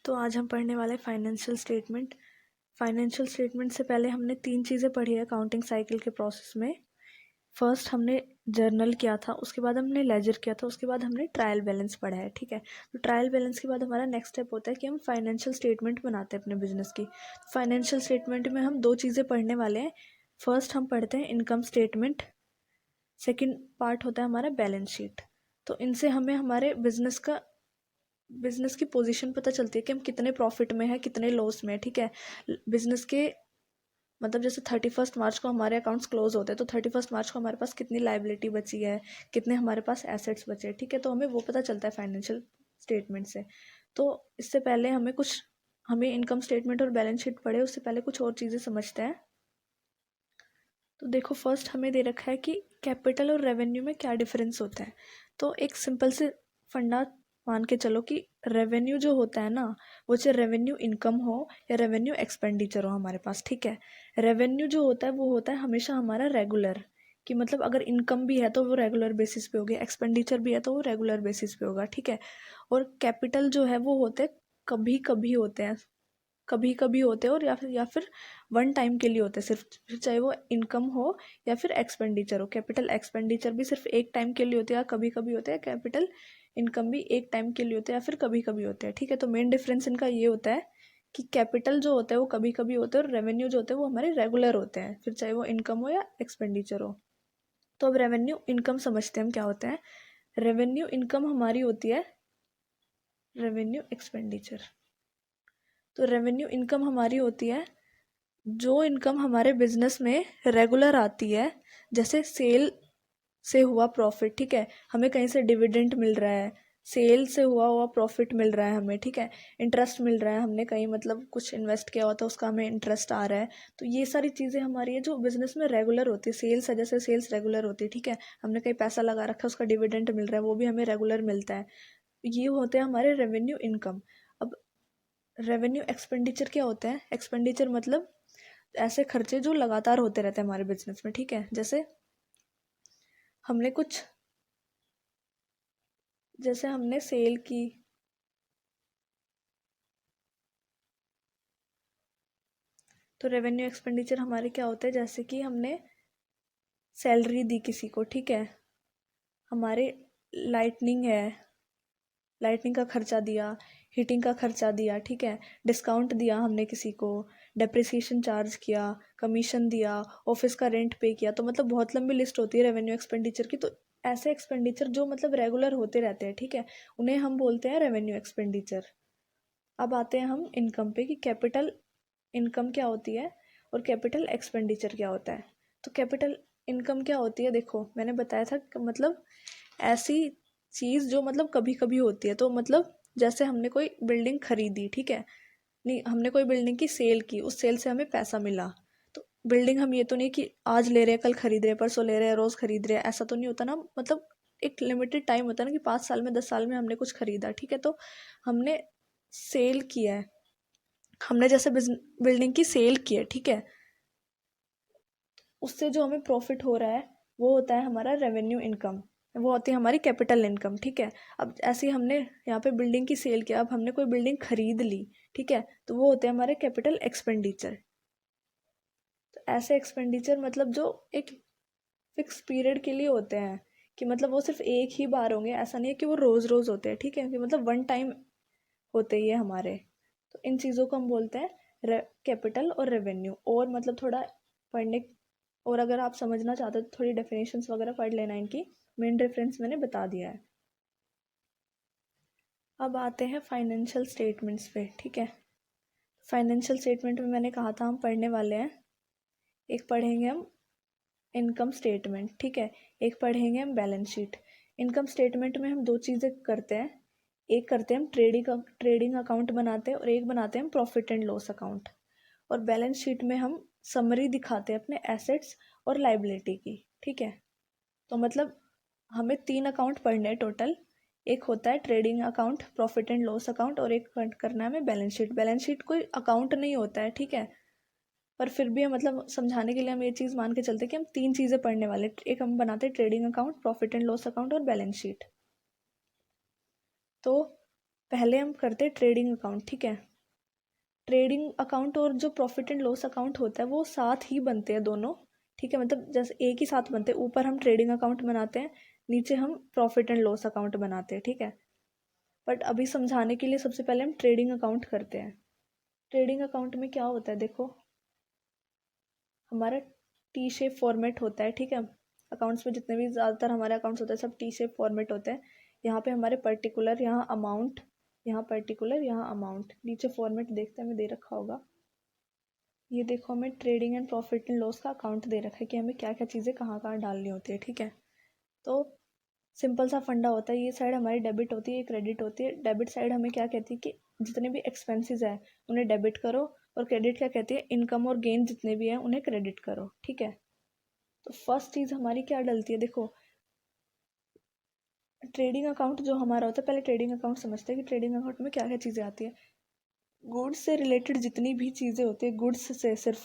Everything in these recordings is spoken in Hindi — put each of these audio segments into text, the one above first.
तो आज हम पढ़ने वाले फाइनेंशियल स्टेटमेंट। फाइनेंशियल स्टेटमेंट से पहले हमने 3 चीज़ें पढ़ी है अकाउंटिंग साइकिल के प्रोसेस में। फर्स्ट हमने जर्नल किया था, उसके बाद हमने लेजर किया था, उसके बाद हमने ट्रायल बैलेंस पढ़ा है। ठीक है, तो ट्रायल बैलेंस के बाद हमारा नेक्स्ट स्टेप होता है कि हम फाइनेंशियल स्टेटमेंट बनाते हैं अपने बिजनेस की। फाइनेंशियल स्टेटमेंट में हम 2 चीज़ें पढ़ने वाले हैं। फर्स्ट हम पढ़ते हैं इनकम स्टेटमेंट, सेकेंड पार्ट होता है हमारा बैलेंस शीट। तो इनसे हमें हमारे बिजनेस की पोजीशन पता चलती है कि हम कितने प्रॉफिट में है, कितने लॉस में है। ठीक है, बिजनेस के मतलब जैसे 31 मार्च को हमारे अकाउंट्स क्लोज होते हैं, तो 31 मार्च को हमारे पास कितनी लाइबिलिटी बची है, कितने हमारे पास एसेट्स बचे हैं। ठीक है, तो हमें वो पता चलता है फाइनेंशियल स्टेटमेंट से। तो इससे पहले हमें इनकम स्टेटमेंट और बैलेंस शीट पढ़े, उससे पहले कुछ और चीज़ें समझते हैं। तो देखो, फर्स्ट हमें दे रखा है कि कैपिटल और रेवेन्यू में क्या डिफरेंस होता है। तो एक सिंपल से फंडा मान के चलो कि रेवेन्यू जो होता है ना, वो चाहे रेवेन्यू इनकम हो या रेवेन्यू एक्सपेंडिचर हो हमारे पास। ठीक है, रेवेन्यू जो होता है वो होता है हमेशा हमारा रेगुलर, कि मतलब अगर इनकम भी है तो वो रेगुलर बेसिस पे होगी, एक्सपेंडिचर भी है तो वो रेगुलर बेसिस पे होगा। ठीक है, और कैपिटल जो है वो होते कभी कभी होते हैं, कभी कभी होते हैं, और या फिर वन टाइम के लिए होते हैं सिर्फ, चाहे वो इनकम हो या फिर एक्सपेंडिचर हो। कैपिटल एक्सपेंडिचर भी सिर्फ एक टाइम के लिए होते हैं या कभी कभी होते हैं, कैपिटल इनकम भी एक टाइम के लिए होते हैं या फिर कभी कभी होते हैं। ठीक है, तो मेन डिफरेंस इनका ये होता है कि कैपिटल जो होता है वो कभी कभी होते हैं और रेवेन्यू जो होते हैं वो हमारे रेगुलर होते हैं, फिर चाहे वो इनकम हो या एक्सपेंडिचर हो। तो अब रेवेन्यू इनकम समझते हैं हम क्या होते हैं। रेवेन्यू इनकम हमारी होती है रेवेन्यू एक्सपेंडिचर। तो रेवेन्यू इनकम हमारी होती है जो इनकम हमारे बिजनेस में रेगुलर आती है, जैसे सेल से हुआ प्रॉफिट। ठीक है, हमें कहीं से डिविडेंड मिल रहा है, सेल से हुआ प्रॉफिट मिल रहा है हमें। ठीक है, इंटरेस्ट मिल रहा है, हमने कहीं मतलब कुछ इन्वेस्ट किया हुआ था उसका हमें इंटरेस्ट आ रहा है। तो ये सारी चीज़ें हमारी है जो बिजनेस में रेगुलर होती है। सेल्स है, जैसे सेल्स रेगुलर होती है। ठीक है, हमने कहीं पैसा लगा रखा है, उसका डिविडेंड मिल रहा है, वो भी हमें रेगुलर मिलता है। ये होते हैं हमारे रेवेन्यू इनकम। अब रेवेन्यू एक्सपेंडिचर क्या होता है। एक्सपेंडिचर मतलब ऐसे खर्चे जो लगातार होते रहते हैं हमारे बिजनेस में। ठीक है, हमने कुछ जैसे हमने सेल की, तो रेवेन्यू एक्सपेंडिचर हमारे क्या होते हैं, जैसे कि हमने सैलरी दी किसी को। ठीक है, हमारे लाइटनिंग है, लाइटनिंग का खर्चा दिया, हीटिंग का खर्चा दिया। ठीक है, डिस्काउंट दिया हमने किसी को, डेप्रिसिएशन चार्ज किया, कमीशन दिया, ऑफिस का रेंट पे किया। तो मतलब बहुत लंबी लिस्ट होती है रेवेन्यू एक्सपेंडिचर की। तो ऐसे एक्सपेंडिचर जो मतलब रेगुलर होते रहते हैं, ठीक है, उन्हें हम बोलते हैं रेवेन्यू एक्सपेंडिचर। अब आते हैं हम इनकम पे कि कैपिटल इनकम क्या होती है और कैपिटल एक्सपेंडिचर क्या होता है। तो कैपिटल इनकम क्या होती है, देखो मैंने बताया था कि मतलब ऐसी चीज़ जो मतलब कभी कभी होती है। तो मतलब जैसे हमने कोई बिल्डिंग खरीदी, ठीक है, नहीं हमने कोई बिल्डिंग की सेल की, उस सेल से हमें पैसा मिला। तो बिल्डिंग हम ये तो नहीं कि आज ले रहे हैं कल खरीद रहे हैं परसों ले रहे हैं रोज़ खरीद रहे हैं, ऐसा तो नहीं होता ना। मतलब एक लिमिटेड टाइम होता है ना कि 5 साल में 10 साल में हमने कुछ खरीदा। ठीक है, तो हमने सेल किया है, हमने जैसे बिल्डिंग की सेल की है। ठीक है, उससे जो हमें प्रॉफिट हो रहा है वो होता है हमारा रेवेन्यू इनकम, वो होती है हमारी कैपिटल इनकम। ठीक है, अब ऐसे ही हमने यहाँ पे बिल्डिंग की सेल किया, अब हमने कोई बिल्डिंग खरीद ली। ठीक है, तो वो होते हैं हमारे कैपिटल एक्सपेंडिचर। तो ऐसे एक्सपेंडिचर मतलब जो एक फिक्स पीरियड के लिए होते हैं, कि मतलब वो सिर्फ एक ही बार होंगे, ऐसा नहीं है कि वो रोज़ रोज़ होते हैं। ठीक है, कि मतलब वन टाइम होते ही है हमारे। तो इन चीज़ों को हम बोलते हैं कैपिटल और रेवेन्यू। और मतलब थोड़ा पढ़ने, और अगर आप समझना चाहते हो तो थोड़ी डेफिनेशंस वगैरह पढ़ लेना इनकी, मेन रेफरेंस मैंने बता दिया है। अब आते हैं फाइनेंशियल स्टेटमेंट्स पे। ठीक है, फाइनेंशियल स्टेटमेंट में मैंने कहा था हम पढ़ने वाले हैं, एक पढ़ेंगे हम इनकम स्टेटमेंट। ठीक है, एक पढ़ेंगे हम बैलेंस शीट। इनकम स्टेटमेंट में हम 2 चीज़ें करते हैं, एक करते हैं हम ट्रेडिंग अकाउंट बनाते हैं और एक बनाते हैं हम प्रॉफिट एंड लॉस अकाउंट। और बैलेंस शीट में हम समरी दिखाते हैं अपने एसेट्स और लाइबिलिटी की। ठीक है, तो मतलब हमें 3 अकाउंट पढ़ने हैं टोटल। एक होता है trading account, profit and loss account, और एक करना है हमें बैलेंस शीट। बैलेंस शीट कोई अकाउंट नहीं होता है, ठीक है, पर फिर भी हम मतलब समझाने के लिए हम ये चीज़ मान के चलते हैं कि हम 3 चीज़ें पढ़ने वाले। एक हम बनाते हैं trading account, profit and loss account और बैलेंस शीट। तो पहले हम करते हैं ट्रेडिंग अकाउंट, ठीक है। ट्रेडिंग अकाउंट और जो प्रॉफिट एंड लॉस अकाउंट होता है वो साथ ही बनते हैं दोनों, ठीक है। मतलब जैसे एक ही साथ बनते हैं, ऊपर हम ट्रेडिंग अकाउंट बनाते हैं, नीचे हम प्रॉफिट एंड लॉस अकाउंट बनाते हैं, ठीक है। बट अभी समझाने के लिए सबसे पहले हम ट्रेडिंग अकाउंट करते हैं। ट्रेडिंग अकाउंट में क्या होता है, देखो हमारा टी शेप फॉर्मेट होता है, ठीक है। अकाउंट्स में जितने भी ज़्यादातर हमारे अकाउंट्स होते हैं सब टी शेप फॉर्मेट होते हैं। यहाँ पे हमारे पर्टिकुलर, यहाँ अमाउंट, यहाँ पर्टिकुलर, यहाँ अमाउंट, नीचे फॉर्मेट देखते हैं हमें दे रखा होगा। ये देखो हमें trading and profit and loss का अकाउंट दे रखा है कि हमें क्या क्या चीज़ें कहाँ कहाँ डालनी होती है, ठीक है। तो सिंपल सा फंडा होता है, ये साइड हमारी डेबिट होती है, ये क्रेडिट होती है। डेबिट साइड हमें क्या कहती है कि जितने भी एक्सपेंसेस है उन्हें डेबिट करो, और क्रेडिट क्या कहती है, इनकम और गेन जितने भी हैं उन्हें क्रेडिट करो, ठीक है। तो फर्स्ट चीज़ हमारी क्या डलती है, देखो ट्रेडिंग अकाउंट जो हमारा होता है, पहले ट्रेडिंग अकाउंट समझते हैं कि ट्रेडिंग अकाउंट में क्या क्या चीज़ें आती है। गुड्स से रिलेटेड जितनी भी चीज़ें होती है, गुड्स से सिर्फ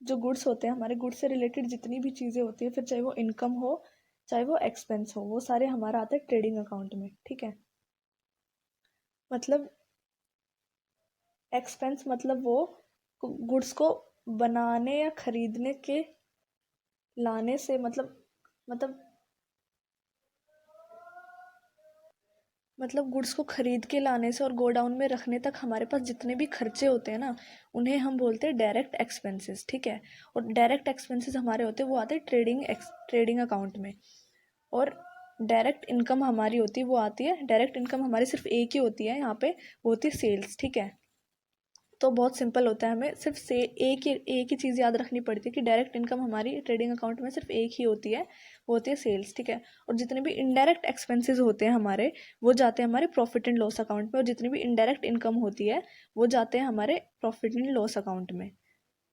जो गुड्स होते हैं हमारे, गुड्स से रिलेटेड जितनी भी चीज़ें होती है, फिर चाहे वो इनकम हो चाहे वो एक्सपेंस हो, वो सारे हमारा आते हैं ट्रेडिंग अकाउंट में, ठीक है। मतलब एक्सपेंस मतलब वो गुड्स को बनाने या खरीदने के लाने से मतलब मतलब गुड्स को खरीद के लाने से और गोडाउन में रखने तक हमारे पास जितने भी खर्चे होते हैं ना, उन्हें हम बोलते हैं डायरेक्ट एक्सपेंसेस, ठीक है। और डायरेक्ट एक्सपेंसेस हमारे होते हैं वो आते हैं ट्रेडिंग अकाउंट में। और डायरेक्ट इनकम हमारी होती है वो आती है, डायरेक्ट इनकम हमारी सिर्फ एक ही होती है यहाँ पे, वो होती है सेल्स, ठीक है। तो बहुत सिंपल होता है, हमें सिर्फ से एक ही चीज़ याद रखनी पड़ती है कि डायरेक्ट इनकम हमारी ट्रेडिंग अकाउंट में सिर्फ एक ही होती है, वो होती है सेल्स, ठीक है। और जितने भी इनडायरेक्ट एक्सपेंसेस होते हैं हमारे, वो जाते हैं हमारे प्रॉफिट एंड लॉस अकाउंट में, और जितनी भी इनडायरेक्ट इनकम होती है वो जाते हैं हमारे प्रॉफिट एंड लॉस अकाउंट में।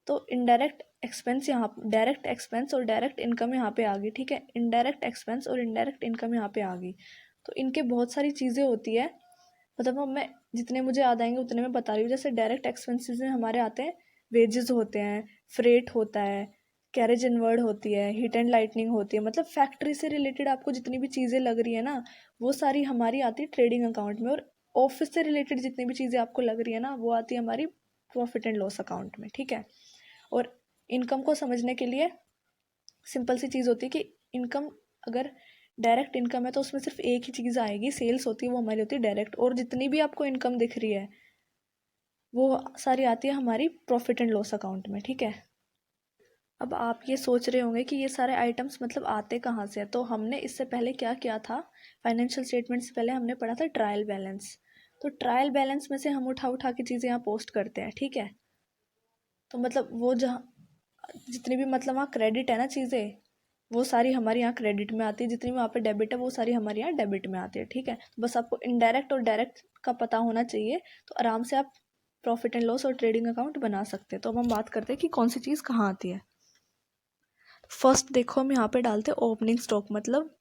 तो इनडायरेक्ट एक्सपेंस यहाँ, डायरेक्ट एक्सपेंस और डायरेक्ट इनकम यहाँ पे आ गई, ठीक है। इनडायरेक्ट एक्सपेंस और इनडायरेक्ट इनकम यहाँ पे आ गई। तो इनके बहुत सारी चीज़ें होती है, मतलब अब मैं जितने मुझे याद आएंगे उतने मैं बता रही हूँ। जैसे डायरेक्ट एक्सपेंसेस में हमारे आते हैं वेजेस होते हैं, फ्रेट होता है, कैरेज इनवर्ड होती है, हीट एंड लाइटनिंग होती है। मतलब फैक्ट्री से रिलेटेड आपको जितनी भी चीज़ें लग रही है ना, वो सारी हमारी आती है ट्रेडिंग अकाउंट में। और ऑफिस से रिलेटेड जितनी भी चीज़ें आपको लग रही है ना, वो आती है हमारी प्रॉफिट एंड लॉस अकाउंट में, ठीक है। और इनकम को समझने के लिए सिंपल सी चीज़ होती है कि इनकम, अगर डायरेक्ट इनकम है तो उसमें सिर्फ एक ही चीज़ आएगी, सेल्स होती है, वो हमारी होती है डायरेक्ट। और जितनी भी आपको इनकम दिख रही है वो सारी आती है हमारी प्रॉफिट एंड लॉस अकाउंट में, ठीक है। अब आप ये सोच रहे होंगे कि ये सारे आइटम्स मतलब आते कहाँ से हैं। तो हमने इससे पहले क्या किया था, फाइनेंशियल स्टेटमेंट से पहले हमने पढ़ा था ट्रायल बैलेंस। तो ट्रायल बैलेंस में से हम उठा उठा के चीज़ें यहाँ पोस्ट करते हैं, ठीक है। तो मतलब वो जहाँ जितनी भी मतलब वहाँ क्रेडिट है ना चीज़ें, वो सारी हमारे यहाँ क्रेडिट में आती है, जितनी वहाँ पे डेबिट है वो सारी हमारे यहाँ डेबिट में आती है, ठीक है। तो बस आपको इनडायरेक्ट और डायरेक्ट का पता होना चाहिए, तो आराम से आप प्रॉफिट एंड लॉस और ट्रेडिंग अकाउंट बना सकते हैं। तो अब हम बात करते हैं कि कौन सी चीज़ कहाँ आती है। फर्स्ट देखो हम यहाँ पे डालते हैं ओपनिंग स्टॉक। मतलब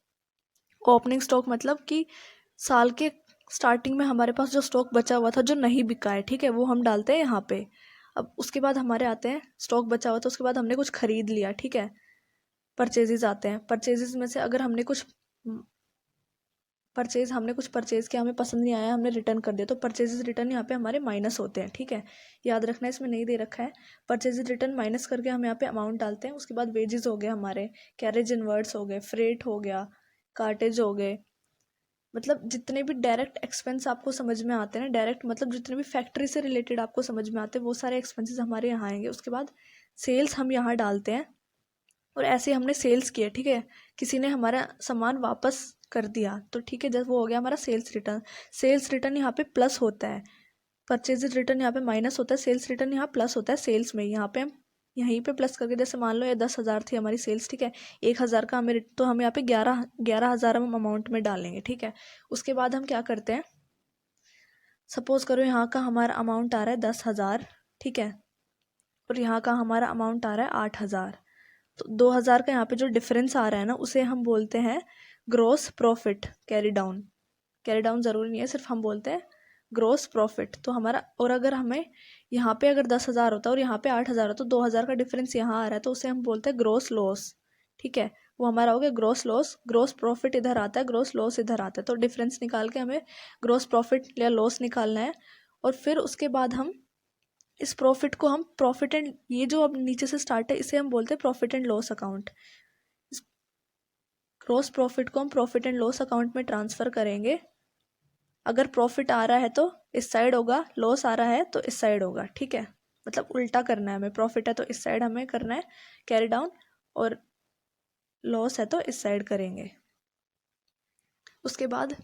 ओपनिंग स्टॉक मतलब कि साल के स्टार्टिंग में हमारे पास जो स्टॉक बचा हुआ था जो नहीं बिका है, ठीक है, वो हम डालते हैं यहाँ पे। अब उसके बाद हमारे आते हैं स्टॉक बचा हुआ था, उसके बाद हमने कुछ खरीद लिया, ठीक है, परचेजेस आते हैं। परचेजेस में से अगर हमने कुछ परचेज किया, हमें पसंद नहीं आया, हमने रिटर्न कर दिया, तो परचेजेस रिटर्न यहाँ पे हमारे माइनस होते हैं, ठीक है। याद रखना है, इसमें नहीं दे रखा है। परचेजेस रिटर्न माइनस करके हम यहाँ पे अमाउंट डालते हैं। उसके बाद वेजेस हो गए हमारे, कैरेज इनवर्ड्स हो गए, फ्रेट हो गया, कार्टेज हो गए। मतलब जितने भी डायरेक्ट एक्सपेंस आपको समझ में आते हैं ना, डायरेक्ट मतलब जितने भी फैक्ट्री से रिलेटेड आपको समझ में आते हैं, वो सारे एक्सपेंसेस हमारे यहाँ आएंगे। उसके बाद सेल्स हम यहाँ डालते हैं, और ऐसे हमने सेल्स किया, ठीक है, किसी ने हमारा सामान वापस कर दिया, तो ठीक है, जब वो हो गया हमारा सेल्स रिटर्न। सेल्स रिटर्न यहाँ पे प्लस होता है, परचेज रिटर्न यहाँ पे माइनस होता है, सेल्स रिटर्न यहाँ प्लस होता है सेल्स में। यहाँ पे हम यहीं पे प्लस करके, जैसे मान लो ये 10,000 थी हमारी सेल्स, ठीक है, 1,000 का हमें, तो हम यहाँ पे 11,000 हम अमाउंट में डालेंगे, ठीक है। उसके बाद हम क्या करते हैं, सपोज करो यहाँ का हमारा अमाउंट आ रहा है 10,000, ठीक है, और यहाँ का हमारा अमाउंट आ रहा है 8,000। तो 2,000 का यहाँ पे जो डिफरेंस आ रहा है ना, उसे हम बोलते हैं ग्रोस प्रॉफिट। कैरी डाउन ज़रूरी नहीं है, सिर्फ हम बोलते हैं ग्रोस प्रॉफिट। तो हमारा, और अगर हमें यहाँ पे अगर 10,000 होता है और यहाँ पे 8,000 होता है, तो 2,000 का डिफरेंस यहाँ आ रहा है, तो उसे हम बोलते हैं ग्रोस लॉस, ठीक है। वो हमारा हो गया ग्रॉस लॉस। ग्रॉस प्रॉफिट इधर आता है, ग्रॉस लॉस इधर आता है, तो डिफरेंस निकाल के हमें ग्रॉस प्रॉफिट या लॉस निकालना है। और फिर उसके बाद हम इस प्रॉफिट को हम प्रॉफिट एंड, ये जो अब नीचे से स्टार्ट है इसे हम बोलते हैं प्रॉफिट एंड लॉस अकाउंट। इस ग्रॉस प्रॉफिट को हम प्रॉफिट एंड लॉस अकाउंट में ट्रांसफ़र करेंगे। अगर प्रॉफिट आ रहा है तो इस साइड होगा, लॉस आ रहा है तो इस साइड होगा, ठीक है। मतलब उल्टा करना है हमें, प्रॉफिट है तो इस साइड हमें करना है कैरी डाउन, और लॉस है तो इस साइड करेंगे। उसके बाद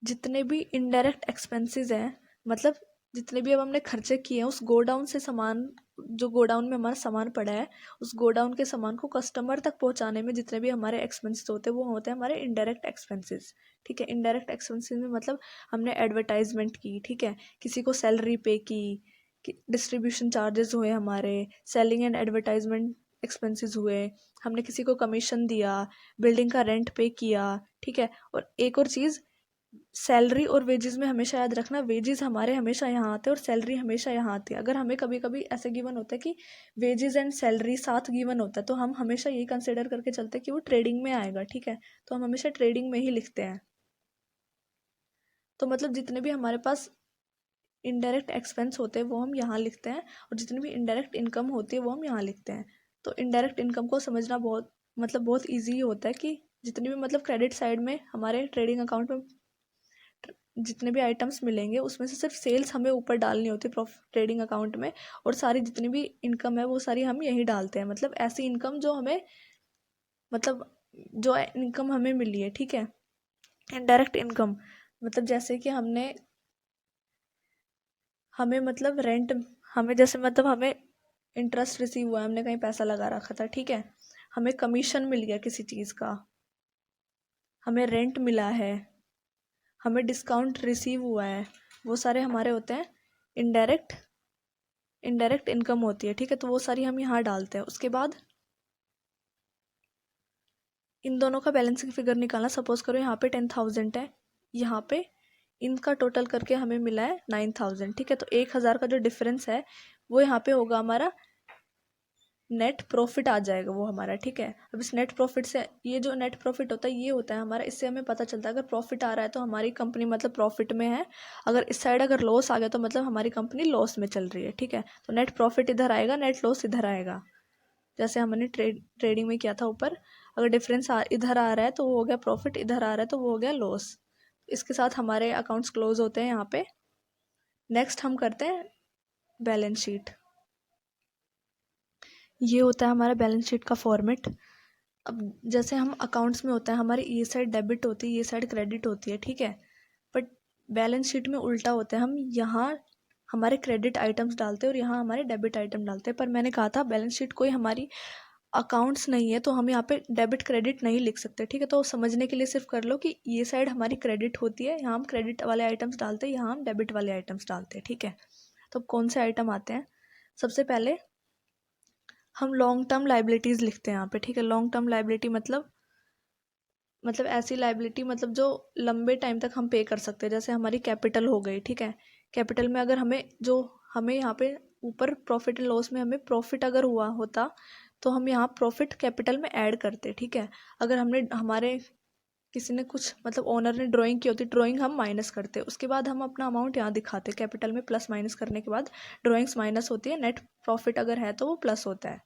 जितने भी इनडायरेक्ट एक्सपेंसेस हैं, मतलब जितने भी अब हमने खर्चे किए हैं, उस गोडाउन से सामान, जो गोडाउन में हमारा सामान पड़ा है, उस गोडाउन के सामान को कस्टमर तक पहुंचाने में जितने भी हमारे एक्सपेंसेस होते हैं वो होते हैं हमारे इनडायरेक्ट एक्सपेंसेस, ठीक है। इनडायरेक्ट एक्सपेंसेस में मतलब हमने एडवर्टाइजमेंट की, ठीक है, किसी को सैलरी पे की, डिस्ट्रीब्यूशन चार्जेस हुए हमारे, सेलिंग एंड एडवर्टाइजमेंट एक्सपेंसेस हुए, हमने किसी को कमीशन दिया, बिल्डिंग का रेंट पे किया, ठीक है। और एक और चीज़, सैलरी और वेजेस में हमेशा याद रखना, वेजेस हमारे हमेशा यहाँ आते हैं और सैलरी हमेशा यहाँ आती है। अगर हमें कभी कभी ऐसे गिवन होता है कि वेजेस एंड सैलरी साथ गिवन होता है, तो हम हमेशा यही कंसिडर करके चलते हैं कि वो ट्रेडिंग में आएगा, ठीक है। तो हम हमेशा ट्रेडिंग में ही लिखते हैं। तो मतलब जितने भी हमारे पास इनडायरेक्ट एक्सपेंस होते हैं वो हम यहाँ लिखते हैं, और जितनी भी इनडायरेक्ट इनकम होती है वो हम यहाँ लिखते हैं। तो इनडायरेक्ट इनकम को समझना बहुत ईजी होता है कि जितनी भी मतलब क्रेडिट साइड में हमारे ट्रेडिंग अकाउंट में जितने भी आइटम्स मिलेंगे उसमें से सिर्फ सेल्स हमें ऊपर डालनी होती है प्रॉफिट ट्रेडिंग अकाउंट में, और सारी जितनी भी इनकम है वो सारी हम यहीं डालते हैं। मतलब ऐसी इनकम जो हमें, मतलब जो इनकम हमें मिली है, ठीक है। इनडायरेक्ट इनकम मतलब जैसे कि हमें मतलब रेंट, हमें जैसे मतलब हमें इंटरेस्ट रिसीव हुआ है, हमने कहीं पैसा लगा रखा था, ठीक है, हमें कमीशन मिल गया किसी चीज़ का, हमें रेंट मिला है, हमें डिस्काउंट रिसीव हुआ है, वो सारे हमारे होते हैं इनडायरेक्ट इनकम होती है, ठीक है। तो वो सारी हम यहाँ डालते हैं। उसके बाद इन दोनों का बैलेंसिंग फिगर निकालना। सपोज करो यहाँ पे 10,000 है, यहाँ पे इनका टोटल करके हमें मिला है 9,000, ठीक है। तो 1,000 का जो डिफरेंस है वो यहाँ पे होगा हमारा नेट प्रॉफिट आ जाएगा वो हमारा, ठीक है। अब इस नेट प्रॉफिट से, ये जो नेट प्रॉफिट होता है ये होता है हमारा, इससे हमें पता चलता है अगर प्रॉफिट आ रहा है तो हमारी कंपनी मतलब प्रॉफिट में है, अगर इस साइड अगर लॉस आ गया तो मतलब हमारी कंपनी लॉस में चल रही है, ठीक है। तो नेट प्रॉफिट इधर आएगा, नेट लॉस इधर आएगा, जैसे हमने ट्रेडिंग में किया था ऊपर। अगर डिफरेंस इधर आ रहा है तो वो हो गया प्रॉफिट, इधर आ रहा है तो वो हो गया लॉस। इसके साथ हमारे अकाउंट्स क्लोज होते हैं यहाँ पे। नेक्स्ट हम करते हैं बैलेंस शीट। ये होता है हमारा बैलेंस शीट का फॉर्मेट। अब जैसे हम अकाउंट्स में होता है हमारी ये साइड डेबिट होती है, ये साइड क्रेडिट होती है, ठीक है। बट बैलेंस शीट में उल्टा होता है, हम यहाँ हमारे क्रेडिट आइटम्स डालते हैं और यहाँ हमारे डेबिट आइटम डालते हैं। पर मैंने कहा था बैलेंस शीट कोई हमारी अकाउंट्स नहीं है तो हम यहाँ पे डेबिट क्रेडिट नहीं लिख सकते, ठीक है। तो समझने के लिए सिर्फ कर लो कि ये साइड हमारी क्रेडिट होती है, यहाँ हम क्रेडिट वाले आइटम्स डालते हैं, यहाँ हम डेबिट वाले आइटम्स डालते हैं, ठीक है। तो कौन से आइटम आते हैं? सबसे पहले हम लॉन्ग टर्म लाइबिलिटीज़ लिखते हैं यहाँ पे, ठीक है। लॉन्ग टर्म लाइबिलिटी मतलब ऐसी लाइबिलिटी मतलब जो लंबे टाइम तक हम पे कर सकते हैं, जैसे हमारी कैपिटल हो गई, ठीक है। कैपिटल में अगर हमें यहाँ पे ऊपर प्रॉफिट एंड लॉस में हमें प्रॉफिट अगर हुआ होता तो हम यहाँ प्रॉफिट कैपिटल में ऐड करते, ठीक है। अगर हमारे किसी ने कुछ मतलब ओनर ने ड्राइंग की होती, ड्राइंग हम माइनस करते, उसके बाद हम अपना अमाउंट यहाँ दिखाते, कैपिटल में प्लस माइनस करने के बाद ड्राइंग्स माइनस होती है, नेट प्रॉफिट अगर है तो वो प्लस होता है।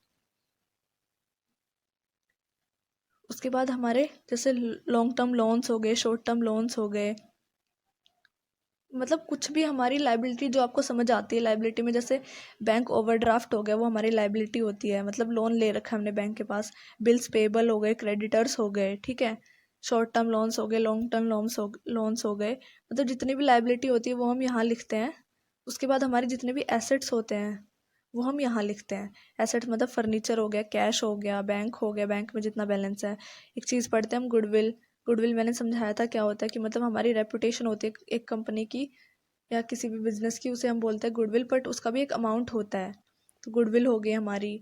उसके बाद हमारे जैसे लॉन्ग टर्म लोन्स हो गए, शॉर्ट टर्म लोन्स हो गए, मतलब कुछ भी हमारी लाइबिलिटी जो आपको समझ आती है लाइबिलिटी में, जैसे बैंक ओवरड्राफ्ट हो गया वो हमारी लाइबिलिटी होती है, मतलब लोन ले रखा है हमने बैंक के पास। बिल्स पेबल हो गए, क्रेडिटर्स हो गए, ठीक है। शॉर्ट टर्म लोन्स हो गए, लॉन्ग टर्म लोन्स हो गए, मतलब जितनी भी लाइबिलिटी होती है वो हम यहाँ लिखते हैं। उसके बाद हमारे जितने भी एसेट्स होते हैं वो हम यहाँ लिखते हैं। एसेट्स मतलब फर्नीचर हो गया, कैश हो गया, बैंक हो गया, बैंक में जितना बैलेंस है। एक चीज़ पढ़ते हैं हम, गुडविल। गुडविल मैंने समझाया था क्या होता है, कि मतलब हमारी रेपुटेशन होती है एक कंपनी की या किसी भी बिजनेस की, उसे हम बोलते हैं गुडविल, बट उसका भी एक अमाउंट होता है। तो गुडविल हो गई हमारी,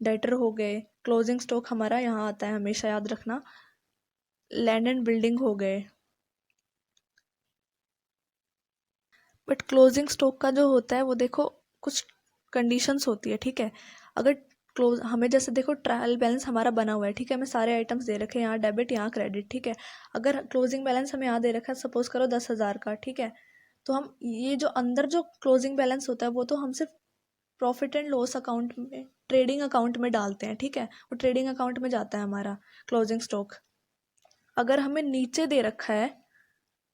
डेटर हो गए, क्लोजिंग स्टॉक हमारा यहाँ आता है, हमेशा याद रखना। लैंड एंड बिल्डिंग हो गए। बट क्लोजिंग स्टॉक का जो होता है वो देखो कुछ कंडीशंस होती है, ठीक है। अगर क्लोज हमें जैसे देखो ट्रायल बैलेंस हमारा बना हुआ है, ठीक है, हमें सारे आइटम्स दे रखे हैं, यहाँ डेबिट यहाँ क्रेडिट, ठीक है। अगर क्लोजिंग बैलेंस हमें यहाँ दे रखा है सपोज करो 10,000 का, ठीक है, तो हम ये जो अंदर जो क्लोजिंग बैलेंस होता है वो तो हम सिर्फ प्रॉफिट एंड लॉस अकाउंट में, ट्रेडिंग अकाउंट में डालते हैं, ठीक है, वो ट्रेडिंग अकाउंट में जाता है हमारा क्लोजिंग स्टॉक। अगर हमें नीचे दे रखा है,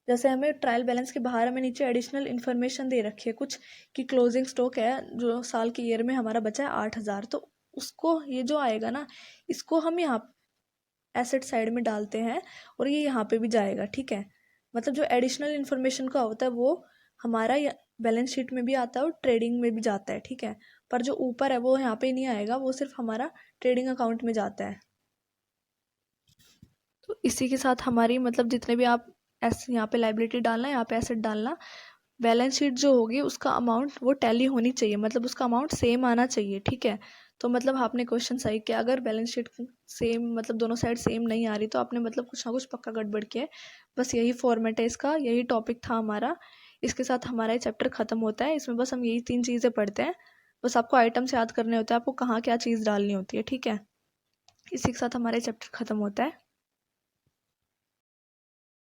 जैसे हमें ट्रायल बैलेंस के बाहर हमें नीचे एडिशनल इन्फॉर्मेशन दे रखी है कुछ कि क्लोजिंग स्टॉक है जो साल के ईयर में हमारा बचा है 8,000, तो उसको ये जो आएगा ना, इसको हम यहाँ एसेट साइड में डालते हैं और ये यहाँ पे भी जाएगा, ठीक है। मतलब जो एडिशनल इन्फॉर्मेशन का होता है वो हमारा बैलेंस शीट में भी आता है और ट्रेडिंग में भी जाता है, ठीक है, पर जो ऊपर है वो यहाँ पे नहीं आएगा, वो सिर्फ हमारा ट्रेडिंग अकाउंट में जाता है। तो इसी के साथ हमारी मतलब जितने भी आप यहाँ पे लाइबिलिटी डालना, यहाँ पे एसेट डालना, बैलेंस शीट जो होगी उसका अमाउंट वो टैली होनी चाहिए, मतलब उसका अमाउंट सेम आना चाहिए, ठीक है। तो मतलब आपने क्वेश्चन सही किया, अगर बैलेंस शीट सेम मतलब दोनों साइड सेम नहीं आ रही तो आपने मतलब कुछ ना कुछ पक्का गड़बड़ किया है। बस यही फॉर्मेट है इसका, यही टॉपिक था हमारा, इसके साथ हमारा ये चैप्टर ख़त्म होता है। इसमें बस हम यही 3 चीज़ें पढ़ते हैं, बस आपको आइटम्स याद करने होते हैं, आपको कहाँ क्या चीज़ डालनी होती है, ठीक है। इसी के साथ हमारा ये चैप्टर ख़त्म होता है।